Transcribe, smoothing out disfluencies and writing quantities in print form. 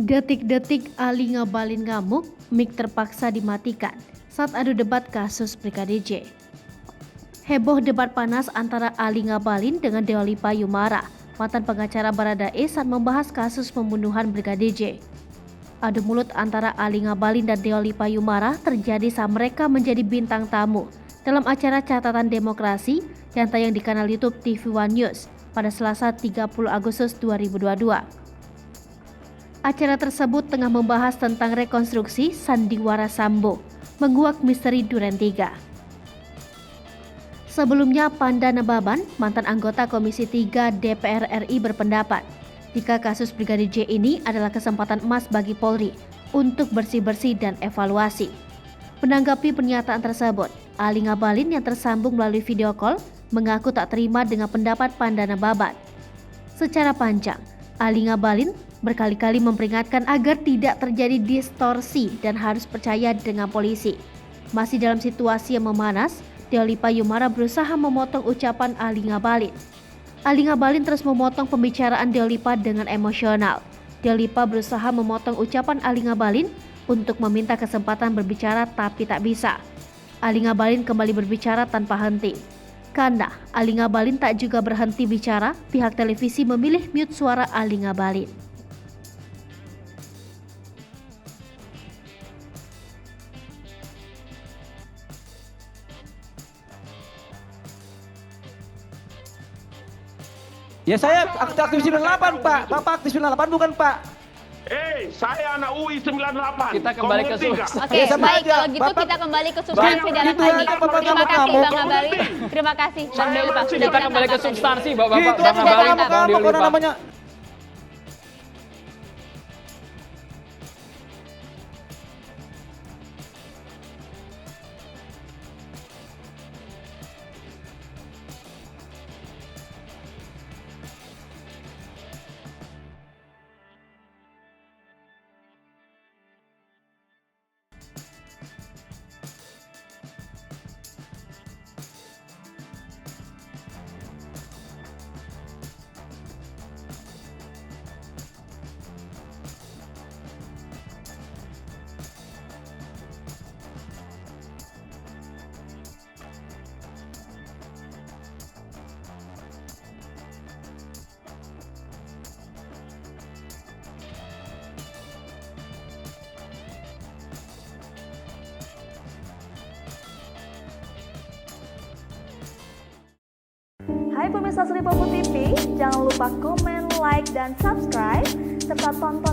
Detik-detik Ali Ngabalin ngamuk, mic terpaksa dimatikan saat adu debat kasus Brigadir J. Heboh debat panas antara Ali Ngabalin dengan Deoli Payumara, mantan pengacara Baradae saat membahas kasus pembunuhan Brigadir J. Adu mulut antara Ali Ngabalin dan Deoli Payumara terjadi saat mereka menjadi bintang tamu dalam acara Catatan Demokrasi yang tayang di kanal YouTube TV One News pada Selasa 30 Agustus 2022. Acara tersebut tengah membahas tentang rekonstruksi Sandiwara Sambo, menguak misteri Duren 3. Sebelumnya, Panda Nababan, mantan anggota Komisi 3 DPR RI berpendapat jika kasus Brigadir J ini adalah kesempatan emas bagi Polri untuk bersih-bersih dan evaluasi. Menanggapi pernyataan tersebut, Ali Ngabalin yang tersambung melalui video call mengaku tak terima dengan pendapat Panda Nababan. Secara panjang, Ali Ngabalin berkali-kali memperingatkan agar tidak terjadi distorsi dan harus percaya dengan polisi. Masih dalam situasi yang memanas, Deoli Payumara berusaha memotong ucapan Ali Ngabalin. Ali Ngabalin terus memotong pembicaraan Deoli Pa dengan emosional. Deoli Pa berusaha memotong ucapan Ali Ngabalin untuk meminta kesempatan berbicara tapi tak bisa. Ali Ngabalin kembali berbicara tanpa henti. Karena Ali Ngabalin tak juga berhenti bicara, pihak televisi memilih mute suara Ali Ngabalin. Ya saya aktivis 98 Pak, Bapak aktivis 98 bukan Pak. Saya anak UI 98. Kita kembali ke substansi. Oke, baik kalau gitu Bapak, kita kembali ke substansi dalam gitu ini. aja, Bapak, Terima kasih kamu. Bang Ngabalin. Terima kasih Bang Deoli Pak. Kita kembali ke substansi Itu aja kamu namanya. Hai pemirsa Sri Popo TV, jangan lupa komen, like, dan subscribe, serta tonton